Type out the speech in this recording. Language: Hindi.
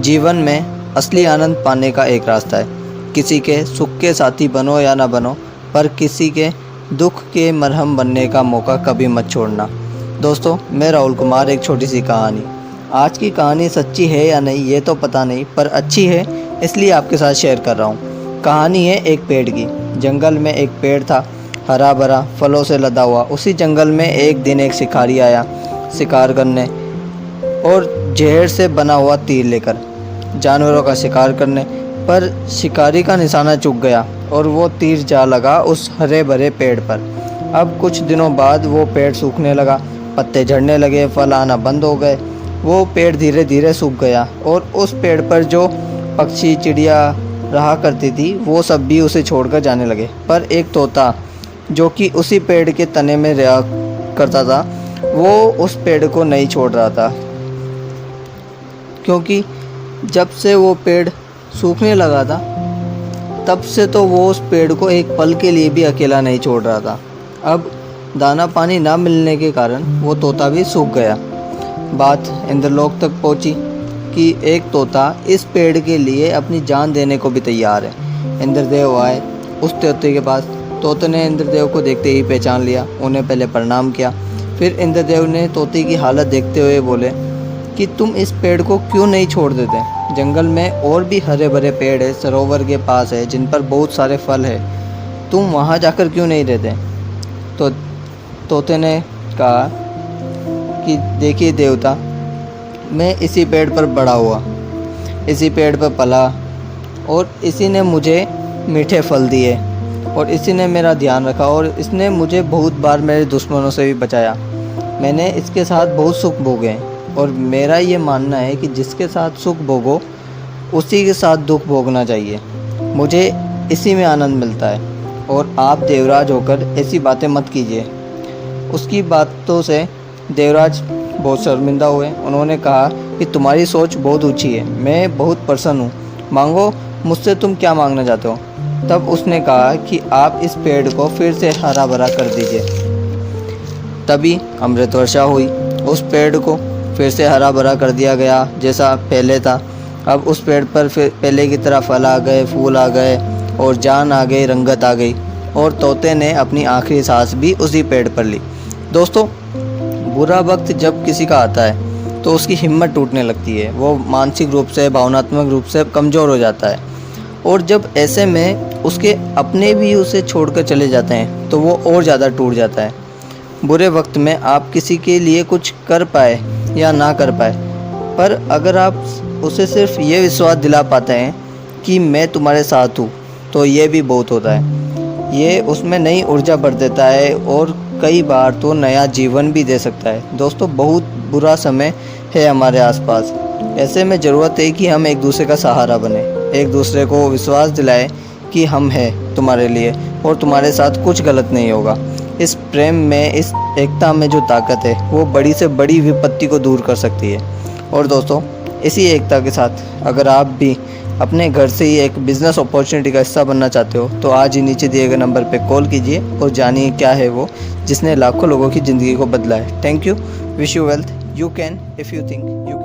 जीवन में असली आनंद पाने का एक रास्ता है। किसी के सुख के साथी बनो या ना बनो, पर किसी के दुख के मरहम बनने का मौका कभी मत छोड़ना। दोस्तों, मैं राहुल कुमार। एक छोटी सी कहानी। आज की कहानी सच्ची है या नहीं ये तो पता नहीं, पर अच्छी है इसलिए आपके साथ शेयर कर रहा हूँ। कहानी है एक पेड़ की। जंगल में एक पेड़ था, हरा भरा, फलों से लदा हुआ। उसी जंगल में एक दिन एक शिकारी आया शिकार करने, और जहर से बना हुआ तीर लेकर जानवरों का शिकार करने। पर शिकारी का निशाना चूक गया और वो तीर जा लगा उस हरे भरे पेड़ पर। अब कुछ दिनों बाद वो पेड़ सूखने लगा, पत्ते झड़ने लगे, फल आना बंद हो गए। वो पेड़ धीरे धीरे सूख गया और उस पेड़ पर जो पक्षी चिड़िया रहा करती थी वो सब भी उसे छोड़कर जाने लगे। पर एक तोता जो कि उसी पेड़ के तने में रहा करता था, वो उस पेड़ को नहीं छोड़ रहा था, क्योंकि जब से वो पेड़ सूखने लगा था तब से तो वो उस पेड़ को एक पल के लिए भी अकेला नहीं छोड़ रहा था। अब दाना पानी ना मिलने के कारण वो तोता भी सूख गया। बात इंद्रलोक तक पहुंची कि एक तोता इस पेड़ के लिए अपनी जान देने को भी तैयार है। इंद्रदेव आए उस तोते के पास। तोते ने इंद्रदेव को देखते ही पहचान लिया, उन्हें पहले प्रणाम किया। फिर इंद्रदेव ने तोते की हालत देखते हुए बोले कि तुम इस पेड़ को क्यों नहीं छोड़ देते? जंगल में और भी हरे भरे पेड़ है, सरोवर के पास है जिन पर बहुत सारे फल है, तुम वहाँ जाकर क्यों नहीं रहते? तो तोते ने कहा कि देखिए देवता, मैं इसी पेड़ पर बड़ा हुआ, इसी पेड़ पर पला, और इसी ने मुझे मीठे फल दिए, और इसी ने मेरा ध्यान रखा, और इसने मुझे बहुत बार मेरे दुश्मनों से भी बचाया। मैंने इसके साथ बहुत सुख भोगे, और मेरा ये मानना है कि जिसके साथ सुख भोगो उसी के साथ दुख भोगना चाहिए। मुझे इसी में आनंद मिलता है, और आप देवराज होकर ऐसी बातें मत कीजिए। उसकी बातों से देवराज बहुत शर्मिंदा हुए। उन्होंने कहा कि तुम्हारी सोच बहुत ऊंची है, मैं बहुत प्रसन्न हूँ, मांगो मुझसे तुम क्या मांगना चाहते हो। तब उसने कहा कि आप इस पेड़ को फिर से हरा भरा कर दीजिए। तभी अमृत वर्षा हुई, उस पेड़ को फिर से हरा भरा कर दिया गया जैसा पहले था। अब उस पेड़ पर फिर पहले की तरह फल आ गए, फूल आ गए, और जान आ गई, रंगत आ गई, और तोते ने अपनी आखिरी सांस भी उसी पेड़ पर ली। दोस्तों, बुरा वक्त जब किसी का आता है तो उसकी हिम्मत टूटने लगती है, वो मानसिक रूप से, भावनात्मक रूप से कमज़ोर हो जाता है, और जब ऐसे में उसके अपने भी उसे छोड़कर चले जाते हैं तो वो और ज़्यादा टूट जाता है। बुरे वक्त में आप किसी के लिए कुछ कर पाए या ना कर पाए, पर अगर आप उसे सिर्फ ये विश्वास दिला पाते हैं कि मैं तुम्हारे साथ हूँ, तो ये भी बहुत होता है। ये उसमें नई ऊर्जा भर देता है, और कई बार तो नया जीवन भी दे सकता है। दोस्तों, बहुत बुरा समय है हमारे आसपास। ऐसे में ज़रूरत है कि हम एक दूसरे का सहारा बने, एक दूसरे को विश्वास दिलाएं कि हम हैं तुम्हारे लिए, और तुम्हारे साथ कुछ गलत नहीं होगा। इस प्रेम में, इस एकता में जो ताकत है वो बड़ी से बड़ी विपत्ति को दूर कर सकती है। और दोस्तों, इसी एकता के साथ अगर आप भी अपने घर से ही एक बिज़नेस अपॉर्चुनिटी का हिस्सा बनना चाहते हो तो आज ही नीचे दिए गए नंबर पे कॉल कीजिए और जानिए क्या है वो जिसने लाखों लोगों की ज़िंदगी को बदला है। Thank you. Wish you wealth. You can if you think you